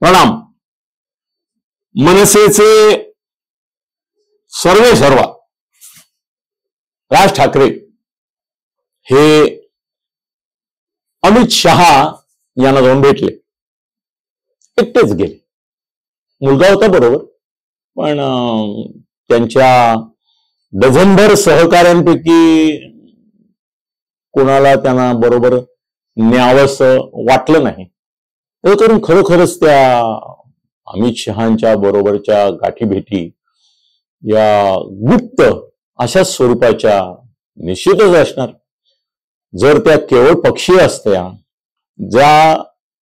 प्रणाम. मनसेचे सर्व राज ठाकरे हे अमित शहा यांना जाऊन भेटले. एकटेच गेले. मुलगा होता बरोबर, पण त्यांच्या डझनभर सहकाऱ्यांपैकी कोणाला त्यांना बरोबर न्यावंसं वाटलं नाही. करून खरोखरच त्या अमित शहांच्या बरोबरच्या गाठीभेटी या गुप्त अशा स्वरूपाच्या निश्चितच असणार. जर त्या केवळ पक्षीय असत्या, ज्या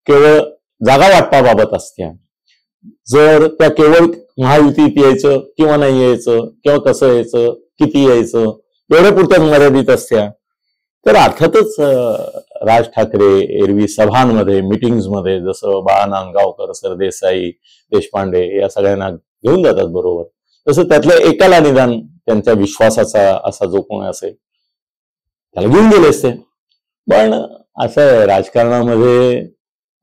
केवळ जागा वाटपाबाबत असत्या, जर त्या केवळ महायुतीत यायचं किंवा नाही यायचं किंवा कसं यायचं किती यायचं एवढ्या पुरत्याच मर्यादित असत्या, तर अर्थातच राज ठाकरे एरवी सभांमध्ये मिटिंग्समध्ये जसं बाळा नांदगावकर, सरदेसाई, देशपांडे या सगळ्यांना घेऊन जातात बरोबर, तसं त्यातल्या एकाला निदान त्यांच्या विश्वासाचा असा जो कोण असेल त्याला घेऊन गेले असते. पण असं राजकारणामध्ये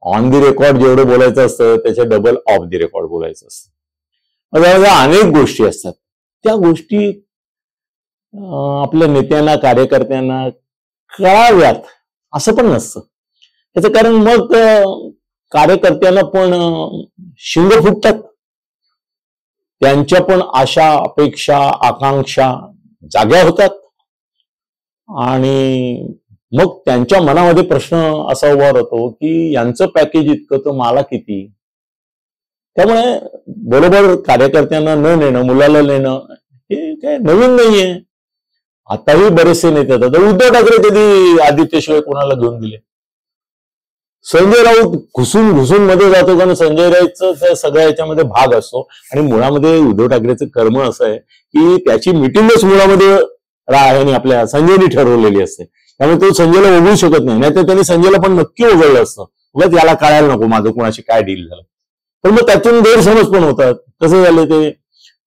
ऑन दी रेकॉर्ड जेवढं बोलायचं असतं त्याच्या डबल ऑफ दी रेकॉर्ड बोलायचं असतं. त्यामध्ये अनेक गोष्टी असतात. त्या गोष्टी आपल्या नेत्यांना, कार्यकर्त्यांना कळाव्यात असं पण नसतं. त्याचं कारण मग कार्यकर्त्यांना पण शिंग फुटतात. त्यांच्या पण आशा, अपेक्षा, आकांक्षा जाग्या होतात आणि मग त्यांच्या मनामध्ये प्रश्न असा उभा राहतो की यांचं पॅकेज इतकं तर मला किती. त्यामुळे बरोबर कार्यकर्त्यांना न नेणं, मुलाला नेणं हे काय नवीन नाहीये. आताही बरेचसे नेते आहेत. उद्धव ठाकरे कधी आदित्यशिवाय कोणाला घेऊन दिले? संजय राऊत घुसून मध्ये जातो, कारण संजय राऊतचं त्या सगळ्या याच्यामध्ये भाग असतो. आणि मुळामध्ये उद्धव ठाकरेचं कर्म असं आहे की त्याची मिटिंगच मुळामध्ये आणि आपल्या संजयनी ठरवलेली असते. त्यामुळे तो संजयला वगळू शकत नाही. नाहीतर त्यांनी संजयला पण नक्की वगळलं असतं. उगाच याला कळायला नको माझं कोणाशी काय डील झालं. पण मग त्यातून गैरसमज पण होतात. कसं झालं ते,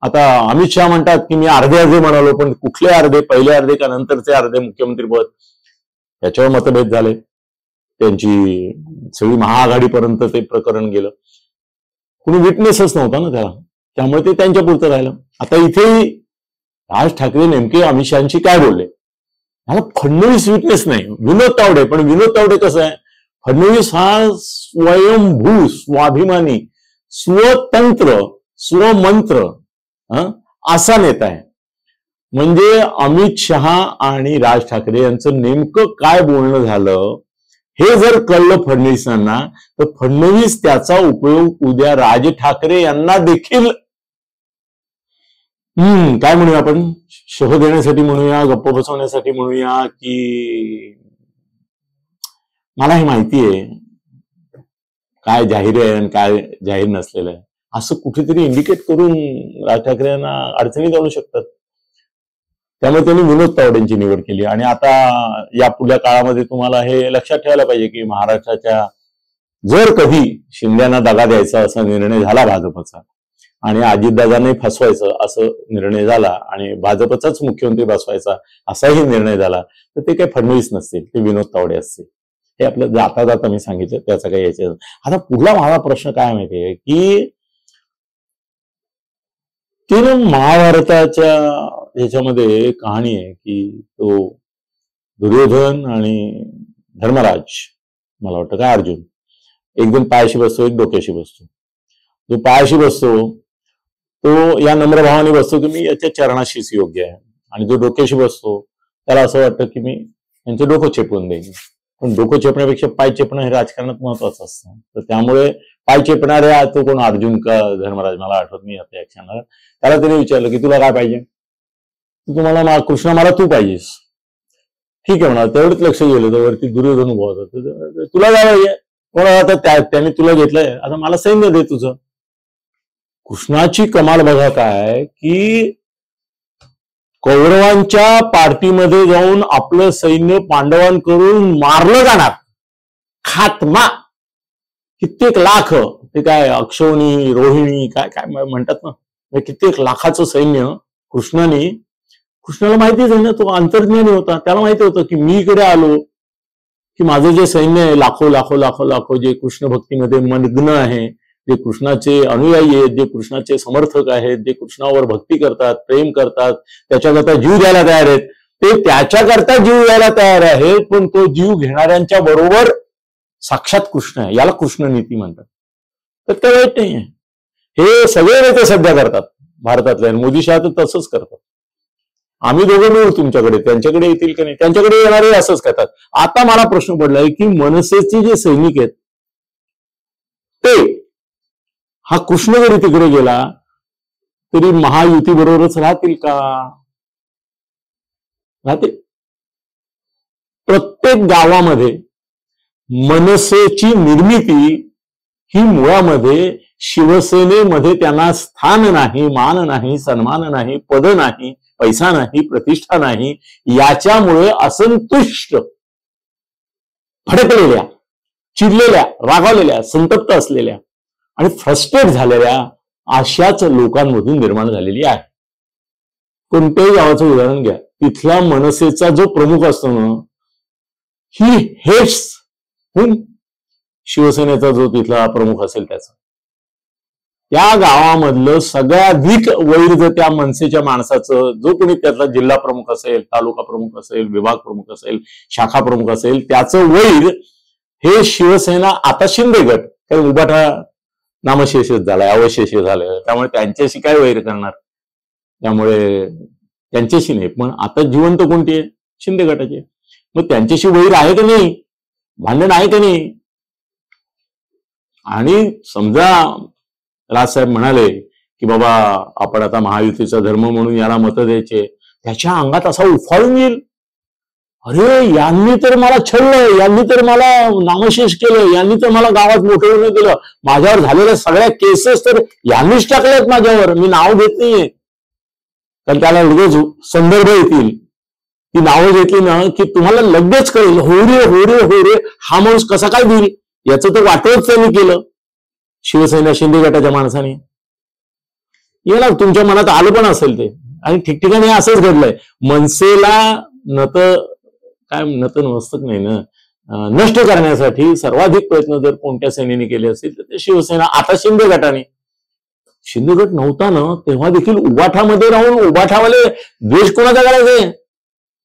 आता अमित शहा म्हणतात की मी अर्धे म्हणालो, पण कुठले अर्धे, पहिले अर्धे का नंतरचे अर्धे मुख्यमंत्रीपद, त्याच्यावर मतभेद झाले. त्यांची सगळी महाआघाडीपर्यंत ते प्रकरण गेलं. कुणी विटनेसच नव्हता ना त्याला, त्यामुळे ते त्यांच्या पुरतं राहिलं. आता इथेही राज ठाकरे नेमके अमित शहांशी काय बोलले? मला फडणवीस विटनेस नाही, विनोद तावडे. पण विनोद तावडे कसं आहे, फडणवीस हा स्वयंभू, स्वाभिमानी, स्वतंत्र, स्वमंत्र असा नेता आहे. म्हणजे अमित शहा आणि राज ठाकरे यांचं नेमकं काय बोलणं झालं हे जर कळलं फडणवीसांना, तर फडणवीस त्याचा उपयोग उद्या राज ठाकरे यांना देखील काय म्हणूया आपण, शोध देण्यासाठी म्हणूया, गप्प बसवण्यासाठी म्हणूया, की मला हे माहिती आहे काय जाहीर आहे आणि काय जाहीर नसलेलं आहे, असं कुठेतरी इंडिकेट करून राज ठाकरे यांना अडचणीत आणू शकतात. त्यामुळे त्यांनी विनोद तावडेंची निवड केली. आणि आता या पुढल्या काळामध्ये तुम्हाला हे लक्षात ठेवायला पाहिजे की महाराष्ट्राच्या जर कधी शिंद्यांना दगा द्यायचा असा निर्णय झाला भाजपचा आणि अजितदादांनाही फसवायचं असं निर्णय झाला आणि भाजपचाच मुख्यमंत्री बसवायचा असाही निर्णय झाला, तर ते काही फडणवीस नसतील, ते विनोद तावडे असतील. हे आपलं जाता जाता मी सांगितलं, त्याचा काही यायचं. आता पुढला माझा प्रश्न काय माहितीये की तीन महाभारताच्या ह्याच्यामध्ये कहाणी आहे की तो दुर्योधन आणि धर्मराज, मला वाटतं काय अर्जुन, एकदम पायाशी बसतो, एक डोक्याशी बसतो. जो पायाशी बसतो तो या नम्र भावाने बसतो की मी याच्या चरणाशीच योग्य आहे, आणि जो डोक्याशी बसतो त्याला असं वाटतं की मी यांचं डोकं चेपवून देईन. पण डोकं चेपण्यापेक्षा पाय चेपणं हे राजकारणात महत्वाचं असतं. तर त्यामुळे पाय चेपणारे तो कोण, अर्जुन का धर्मराज मला आठवत नाही आता या क्षणाला, त्याला त्याने विचारलं की तुला काय पाहिजे? तुम्हाला कृष्ण मला तू पाहिजेस. ठीक आहे म्हणा. तेवढंच लक्ष गेलं तर वरती दुर्योधन उभा होता. तुला काय पाहिजे? कोणा आता त्याने तुला घेतलंय, आता मला सैन्य दे तुझं. कृष्णाची कमाल बघा काय की कौरवांच्या पार्टीमध्ये जाऊन आपलं सैन्य पांडवांकडून मारलं जाणार, खात्मा, कित्येक लाख, ते काय अक्षौणी, रोहिणी काय काय म्हणतात ना, कित्येक लाखाचं सैन्य कृष्णाला माहितीच आहे ना, तो अंतर्ज्ञानी होता. त्याला माहिती होतं की मी इकडे आलो की माझं जे सैन्य आहे लाखो लाखो लाखो लाखो जे कृष्ण भक्तीमध्ये मग्न आहे जे कृष्णाचे अनुयायी आहेत, जे कृष्णाचे समर्थक आहेत, जे कृष्णावर भक्ती करतात, प्रेम करतात, त्याच्याकरता जीव द्यायला तयार आहेत, ते त्याच्याकरता जीव द्यायला तयार आहेत, पण तो जीव घेणाऱ्यांच्या बरोबर साक्षात कृष्ण आहे. याला कृष्ण नीती म्हणतात. तर ते वाईट नाही आहे. हे सगळे नेते सध्या करतात भारतातले, मोदी शहा तर तसंच करतात. आम्ही दोघं मिळू तुमच्याकडे, त्यांच्याकडे येतील का नाही, त्यांच्याकडे येणारे असंच करतात. आता मला प्रश्न पडलाय की मनसेचे जे सैनिक आहेत ते, हा कृष्ण जरी तिकडे गेला तरी महायुती बरोबरच राहतील का? राहतील. प्रत्येक गावामध्ये मनसेची निर्मिती ही मुळामध्ये शिवसेनेमध्ये त्यांना स्थान नाही, मान नाही, सन्मान नाही, पद नाही, पैसा नाही, प्रतिष्ठा नाही, याच्यामुळे असंतुष्ट, भडकलेल्या, चिडलेल्या, रागावलेल्या, संतप्त असलेल्या आणि फ्रस्ट्रेट झालेल्या अशाच लोकांमधून निर्माण झालेली आहे. कोणत्याही गावाचं उदाहरण घ्या, तिथला मनसेचा जो प्रमुख असतो ना, ही हेट्स शिवसेनेचा जो तिथला प्रमुख असेल त्याचा, त्या गावामधलं सगळ्याधिक वैर जर त्या मनसेच्या माणसाचं, जो कोणी त्यातला जिल्हा प्रमुख असेल, तालुका प्रमुख असेल, विभाग प्रमुख असेल, शाखा प्रमुख असेल, त्याचं वैर हे शिवसेना, आता शिंदे गट, कारण उभाठा नामशेषच झालाय, अवशेष झालाय, त्यामुळे त्यांच्याशी काय वैर करणार, त्यामुळे त्यांच्याशी नाही. पण आता जिवंत कोणती आहे? शिंदे गटाचे. मग त्यांच्याशी वैर आहे का नाही, भांडण आहे का नाही? आणि समजा राजसाहेब म्हणाले की बाबा आपण आता महायुतीचा धर्म म्हणून याला मतं द्यायचे, त्याच्या अंगात असा उफाळून येईल, अरे यांनी तर मला छळलं, यांनी तर मला नामशेष केलं, यांनी तर मला गावात मोठं केलं, माझ्यावर झालेल्या सगळ्या केसेस तर यांनीच टाकल्यात माझ्यावर, मी नाव घेत नाहीये. कारण त्याला लगेच संदर्भ येतील, ती नावं घेतली ना की तुम्हाला लगेच कळेल, हो रे हो रे हो रे, हा माणूस कसा काय देईल, याचं तर वाटच त्यांनी केलं शिवसेना शिंदे गटाच्या माणसाने. याला तुमच्या मनात आलं पण असेल ते, आणि ठिकठिकाणी असंच घडलंय. मनसेला नतमस्तक नाही ना, नष्ट करण्यासाठी सर्वाधिक प्रयत्न जर कोणत्या सेनेने केले असतील तर ते शिवसेना. आता शिंदे गटाने, शिंदे गट नव्हता ना तेव्हा देखील उबाठामध्ये राहून उबाठावाले द्वेष कोणाचा करायचे,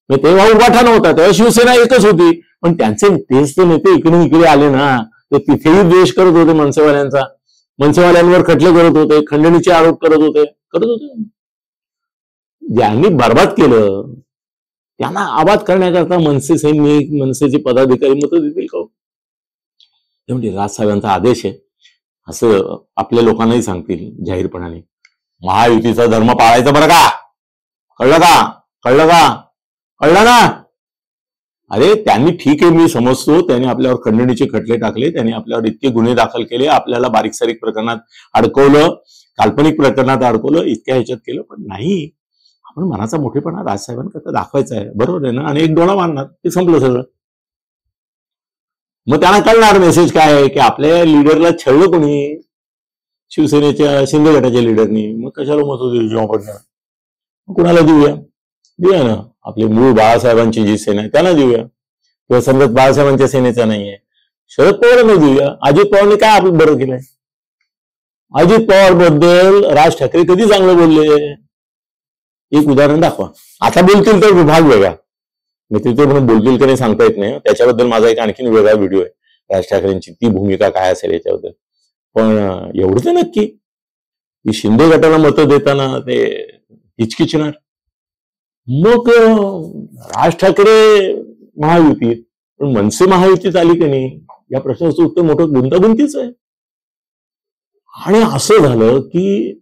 तेव्हा उबाठा नव्हता, तेव्हा शिवसेना एकच होती. पण त्यांचे तेच ते नेते इकडे आले ना, तर तिथेही द्वेष करत होते मनसेवाल्यांचा, मनसेवाल्यांवर खटले करत होते, खंडणीचे आरोप करत होते. ज्यांनी बरबाद केलं त्यांना आबाद करण्याकरता मनसे सैनिक, मनसेचे पदाधिकारी मतं देतील का? म्हणजे राजसाहेबांचा आदेश आहे असं आपल्या लोकांनाही सांगतील जाहीरपणाने, महायुतीचा धर्म पाळायचा बरं का, कळलं का, कळलं का, कळलं ना? अरे त्यांनी, ठीक आहे मी समजतो, त्यांनी आपल्यावर खंडणीचे खटले टाकले, त्यांनी आपल्यावर इतके गुन्हे दाखल केले, आपल्याला बारीक सारीक प्रकरणात अडकवलं, काल्पनिक प्रकरणात अडकवलं, इतक्या ह्याच्यात केलं, पण नाही, आपण मनाचा मोठेपणा राजसाहेबांकरता दाखवायचा आहे, बरोबर आहे ना? आणि एक डोळा मारणार, ते संपलं सगळं. मग त्यांना कळणार मेसेज काय आहे की आपल्या लीडरला छळलं कोणी, शिवसेनेच्या शिंदे गटाच्या लीडरनी, मग कशाला मत देऊ आपण, कुणाला देऊया ना, आपले मूळ बाळासाहेबांची जी सेना आहे त्यांना देऊया, किंवा समजा बाळासाहेबांच्या सेनेचा नाहीये, शरद पवारांना देऊया. अजित पवारने काय आपलं बरं केलंय? अजित पवार बद्दल राज ठाकरे कधी चांगलं बोलले? एक उदाहरण दाखवा. आता बोलतील तर भाग वेगळा, मी तिथे म्हणून बोलतील की नाही सांगता येत नाही, त्याच्याबद्दल माझा एक आणखीन वेगळा व्हिडिओ आहे, राज ठाकरेंची ती भूमिका काय असेल याच्याबद्दल. पण एवढं तर नक्की की शिंदे गटाला मतं देताना ते हिचकिचणार. मग राज ठाकरे महायुतीत, पण मनसे महायुतीत आली की नाही या प्रश्नाचं उत्तर मोठं गुंतागुंतीच आहे. आणि असं झालं की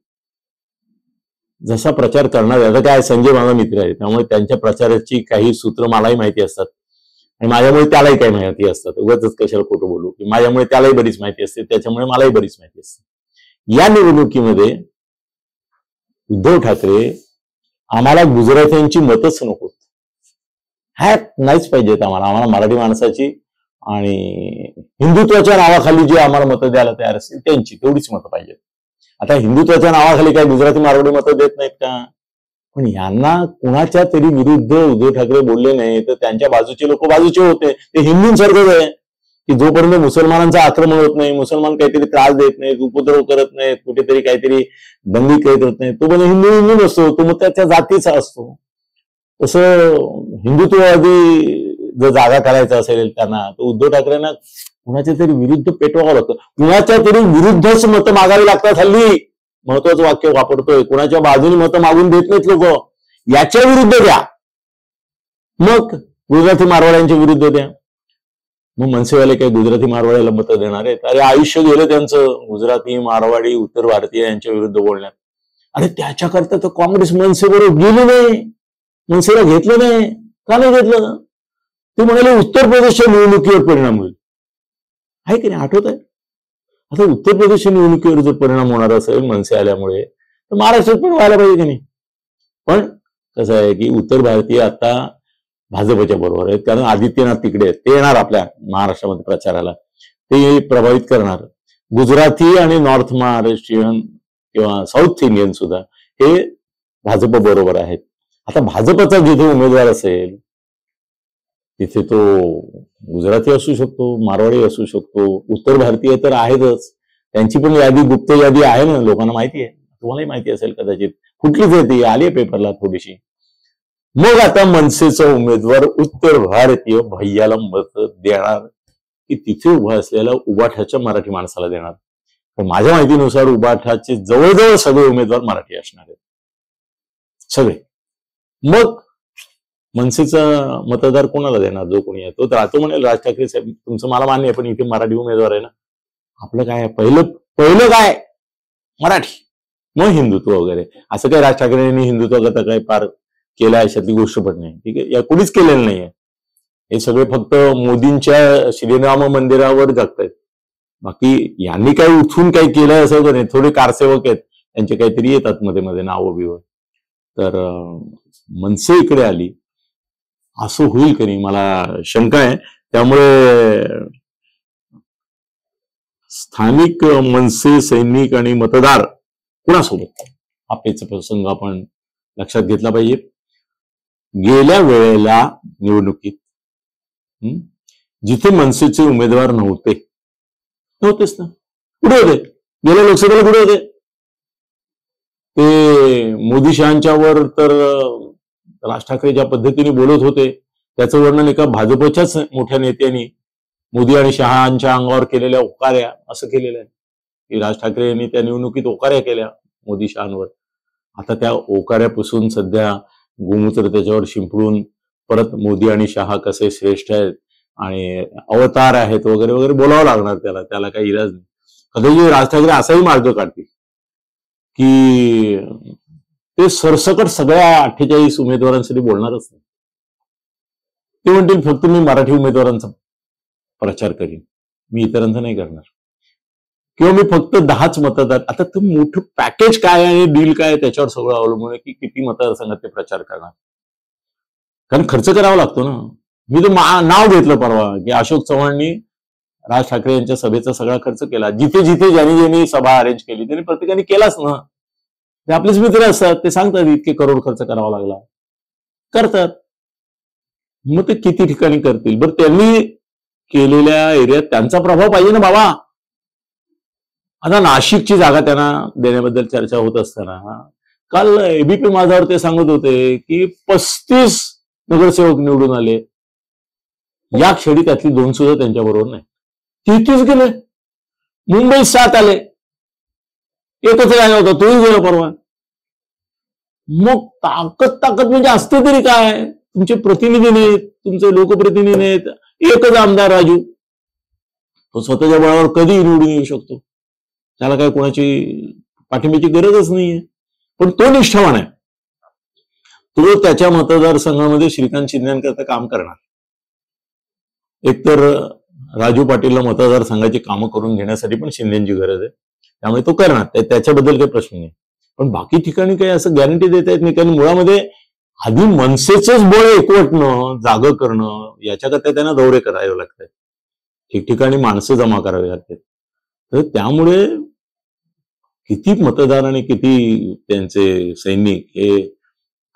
जसा प्रचार करणार, आता काय, संजय माझा मित्र आहे त्यामुळे त्यांच्या प्रचाराची काही सूत्र मलाही माहिती असतात आणि माझ्यामुळे त्यालाही काही माहिती असतात. उगाच कशाला खोटं बोलू, की माझ्यामुळे त्यालाही बरीच माहिती असते, त्याच्यामुळे मलाही बरीच माहिती असते. या निवडणुकीमध्ये उद्धव ठाकरे आम्हाला गुजरात्यांची मतच नको, नाहीच पाहिजेत आम्हाला मराठी माणसाची आणि हिंदुत्वाच्या नावाखाली जे आम्हाला मतं द्यायला तयार असतील त्यांची तेवढीच मतं पाहिजेत. आता हिंदुत्वाच्या नावाखाली काय गुजराती मारवाडी मतं देत नाहीत का? पण यांना कुणाच्या तरी विरुद्ध उद्धव ठाकरे बोलले नाही तर त्यांच्या बाजूचे लोक बाजूचे होते, ते हिंदूंसारखंच आहे. की जोपर्यंत मुसलमानांचं आक्रमण होत नाही, मुसलमान काहीतरी त्रास देत नाहीत, उपद्रव करत नाहीत, कुठेतरी काहीतरी दंगी करत नाही, तोपर्यंत हिंदू हिंदू नसतो, तो मग त्या जातीचा असतो. तसं हिंदुत्ववादी जर जागा करायचा असेल त्यांना, तर उद्धव ठाकरेंना कुणाच्या तरी विरुद्ध पेटवावं लागतं, कुणाच्या तरी विरुद्धच मतं मागावी लागतात. हल्ली महत्वाचं वाक्य वापरतोय, कुणाच्या बाजूने मतं मागून देत नाहीत लोक, याच्या विरुद्ध द्या. मग गुजराती मारवाड्यांच्या विरुद्ध द्या. मग मनसेवाले काय गुजराती मारवाड्याला मतं देणार आहेत? अरे आयुष्य गेलं त्यांचं गुजराती मारवाडी उत्तर भारतीय यांच्या विरुद्ध बोलण्यात. अरे त्याच्याकरता तर काँग्रेस मनसेबरोबर गेली नाही, मनसेला घेतलं नाही. का नाही घेतलं? ते म्हणाले उत्तर प्रदेशच्या निवडणुकीवर परिणाम होईल. आहे की नाही, आठवत आहे? आता उत्तर प्रदेशच्या निवडणुकीवर जर परिणाम होणार असेल मनसे आल्यामुळे, तर महाराष्ट्रात पण व्हायला पाहिजे की नाही. पण कसं आहे की उत्तर भारतीय आता भाजपच्या बरोबर आहेत, कारण आदित्यनाथ तिकडे आहेत, ते येणार आपल्या महाराष्ट्रामध्ये प्रचाराला, ते प्रभावित करणार. गुजराती आणि नॉर्थ महाराष्ट्रीयन किंवा साऊथ इंडियन सुद्धा हे भाजप बरोबर आहेत. आता भाजपचा जिथे उमेदवार असेल तिथे तो गुजराती असू शकतो, मारवाडी असू शकतो, उत्तर भारतीय तर आहेतच. त्यांची पण यादी, गुप्त यादी आहे ना, लोकांना माहिती आहे, तुम्हालाही माहिती असेल कदाचित, कुठलीच आहे ती, आली आहे पेपरला थोडीशी. मग आता मनसेचा उमेदवार उत्तर भारतीय भैयाला मत देणार की तिथे उभा असलेल्या उबाठाच्या मराठी माणसाला देणार? पण माझ्या माहितीनुसार उबाठाचे जवळजवळ सगळे उमेदवार मराठी असणार आहेत, सगळे. मग मनसेचा मतदार कोणाला देणार? जो कोणी आहे तो तर म्हणेल राज ठाकरे साहेब तुमचं मला मान्य आहे, पण इथे मराठी उमेदवार आहे ना, आपलं काय आहे, पहिलं काय मराठी, मग हिंदुत्व वगैरे. असं काय राज ठाकरेंनी हिंदुत्वाकरता काय फार केलं अशातली गोष्ट पण नाही, ठीक आहे, या कुणीच केलेलं नाहीये. हे सगळे फक्त मोदींच्या श्रीराम मंदिरावर जगतायत. बाकी यांनी काही उठून काही केलं असं नाही. थोडे कारसेवक आहेत, त्यांचे काहीतरी येतात मध्ये मध्ये नावं बिवं. तर मनसे इकडे आली असं होईल की नाही मला शंका आहे. त्यामुळे स्थानिक मनसे सैनिक आणि मतदार कुणासोबत हा प्रसंग आपण लक्षात घेतला पाहिजे. गेल्या वेळेला निवडणुकीत जिथे मनसेचे उमेदवार नव्हतेच ना, कुठे होते? गेल्या लोकसभेला कुठे होते? ते मोदी शहांच्यावर तर राज ठाकरे ज्या पद्धतीने बोलत होते त्याचं वर्णन एका भाजपच्याच मोठ्या नेत्यांनी मोदी आणि शहांच्या अंगावर केलेल्या ओकाऱ्या असं केलेलं आहे की राज ठाकरे यांनी त्या निवडणुकीत ओकाऱ्या केल्या मोदी शहांवर. आता त्या ओकाऱ्यापासून सध्या गोमूत्र त्याच्यावर शिंपडून परत मोदी आणि शहा कसे श्रेष्ठ आहेत आणि अवतार आहेत वगैरे वगैरे बोलावं लागणार त्याला काही इलाज नाही. कदाचित राज ठाकरे असाही मार्ग काढतील की ते सरसकट सगळ्या 48 उमेदवारांसाठी बोलणारच नाही. ते म्हणतील फक्त मी मराठी उमेदवारांचा प्रचार करीन, मी इतरांचा नाही करणार, किंवा मी फक्त 10च मतदार. आता ते मोठं पॅकेज काय आहे, डील काय आहे, त्याच्यावर सगळं अवलंबून आहे की किती मतदारसंघात ते प्रचार करणार. कारण खर्च करावा लागतो ना. मी तर नाव घेतलं परवा की अशोक चव्हाणांनी राज ठाकरे यांच्या सभेचा सगळा खर्च केला. जिथे जिथे ज्यांनी सभा अरेंज केली त्यांनी प्रत्येकाने केलाच ना. ते आपलेच मित्र असतात, ते सांगतात इतके करोड खर्च करावा लागला, करतात. मग ते किती ठिकाणी करतील? बरं, त्यांनी केलेल्या एरियात त्यांचा प्रभाव पाहिजे ना बाबा. आता नाशिकची जागा त्यांना देण्याबद्दल चर्चा होत असताना काल एबीपी माझावर ते सांगत होते की 35 नगरसेवक निवडून आले. या क्षणी त्यातली 2 सुद्धा त्यांच्या बरोबर नाही, 33 गेले. मुंबईत 7 आले, एकच राहिला होता, तोही गेला परवा. मग ताकद म्हणजे असते तरी काय? तुमचे प्रतिनिधी नाहीत, तुमचे लोकप्रतिनिधी नाहीत, एकच आमदार राजू, तो स्वतःच्या बळावर कधी निवडून येऊ शकतो, त्याला काय कोणाची पाठिंब्याची गरजच नाहीये. पण तो निष्ठावान आहे, तो त्याच्या मतदारसंघामध्ये श्रीकांत शिंदेकरता काम करणार. एकतर राजू पाटीलला मतदारसंघाची कामं करून घेण्यासाठी पण शिंदेची गरज आहे, त्यामुळे तो करणार, त्याच्याबद्दल काही प्रश्न नाही. पण बाकी ठिकाणी काही असं गॅरंटी देता येत नाही, कारण मुळामध्ये आधी मनसेचंच बळ एकवटणं, जागं करणं, याच्याकरता त्यांना दौरे करावे लागतात, ठिकठिकाणी माणसं जमा करावी लागतात. तर त्यामुळे किती मतदार आणि किती त्यांचे सैनिक हे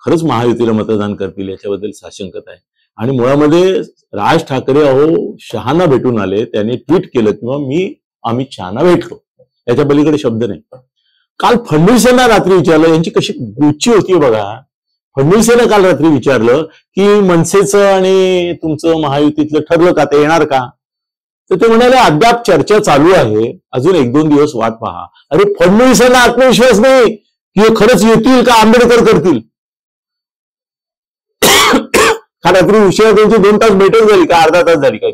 खरंच महायुतीला मतदान करतील याच्याबद्दल साशंकता आहे. आणि मुळामध्ये राज ठाकरे शहांना भेटून आले, त्यांनी ट्विट केलं किंवा मी अमित शहांना भेटलो, याच्या पलीकडे शब्द नाही. काल फडणवीसांना रात्री विचारलं, यांची कशी गुच्ची होती बघा. फडणवीसांना काल रात्री विचारलं की मनसेचं आणि तुमचं महायुतीतलं ठरलं का, ते येणार का? तर ते म्हणाले अद्याप चर्चा चालू आहे, अजून 1-2 दिवस वाट पहा. अरे फडणवीसांना आत्मविश्वास नाही की हे खरंच येतील का आंबेडकर करतील? काल रात्री उशिरा त्यांची 2 तास बैठक झाली का, अर्धा तास झाली काय,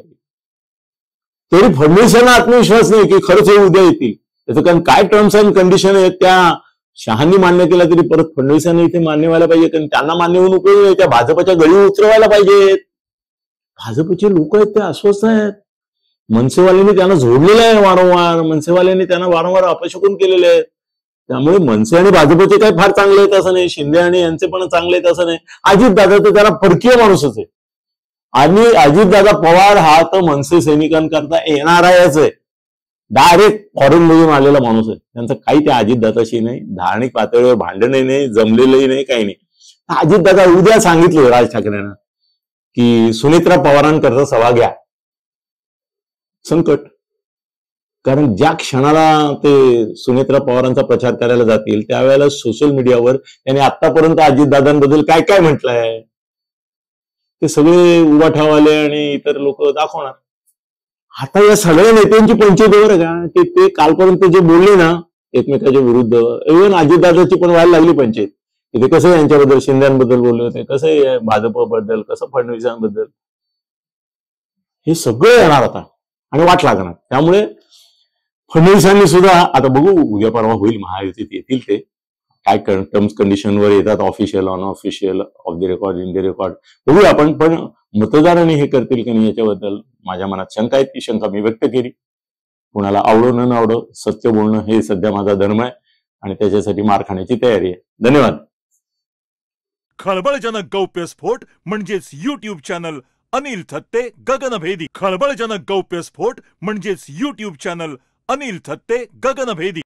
तरी फडणवीसांना आत्मविश्वास नाही की खरंच हे उद्या येतील. त्याचं कारण काय टर्म्स अँड कंडिशन आहेत त्या शहांनी मान्य केला तरी परत फडणवीसांनी इथे मान्य व्हायला पाहिजे, कारण त्यांना मान्य होऊन उपयोग नाही, त्या भाजपच्या गळी उतरवायला पाहिजेत. भाजपचे लोक आहेत ते अस्वस्थ आहेत. मनसेवाल्यांनी त्यांना झोडलेलं आहे वारंवार, मनसेवाल्यांनी त्यांना वारंवार अपशकुन केलेले आहेत. त्यामुळे मनसे आणि भाजपचे काही फार चांगले आहेत असं नाही, शिंदे आणि यांचे पण चांगले आहेत असं नाही. अजितदादा तर त्याला परकीय माणूसच आहे, आणि अजितदादा पवार हा तर मनसे सैनिकांकरता येणाराच आहे, डायरेक्ट फॉरेन मधून आलेला माणूस आहे. त्यांचं काही त्या अजितदादाशी नाही, धार्मिक पातळीवर भांडणही नाही, जमलेलंही नाही, काही नाही. अजितदादा उद्या सांगितलं राज ठाकरेंना की सुनेत्रा पवारांकरता सभा घ्या, संकट. कारण ज्या क्षणाला ते सुनेत्रा पवारांचा प्रचार करायला जातील त्यावेळेला सोशल मीडियावर त्यांनी आतापर्यंत अजितदादांबद्दल काय काय म्हटलंय ते सगळे उभाठावाले आणि इतर लोक दाखवणार. आता या सगळ्या नेत्यांची पंचायत आहे का, ते कालपर्यंत जे बोलले ना एकमेकाच्या विरुद्ध, इव्हन अजितदादाची पण व्हायला लागली पंचायत. ते कसं यांच्याबद्दल शिंद्यांबद्दल बोलले होते, कसं भाजपबद्दल, कसं फडणवीसांबद्दल, हे सगळं येणार आता आणि वाट लागणार. त्यामुळे फडणवीसांनी सुद्धा आता बघू, उद्या परवा होईल, महायुतीत येतील ते काय टर्म्स कंडिशनवर येतात, official, unofficial, of the record, in the record, बघूया आपण. पण मतदारांनी हे करतील की नाही याच्याबद्दल माझ्या मनात शंका आहे. ती शंका मी व्यक्त केली. कुणाला आवडो न आवडो, सत्य बोलणं हे सध्या माझा धर्म आहे आणि त्याच्यासाठी मार खाण्याची तयारी आहे. धन्यवाद. खळबळजनक गौप्यस्फोट म्हणजेच YouTube चॅनल अनिल थत्ते गगनभेदी. खळबळजनक गौप्यस्फोट म्हणजेच YouTube चॅनल अनिल थत्ते गगनभेदी.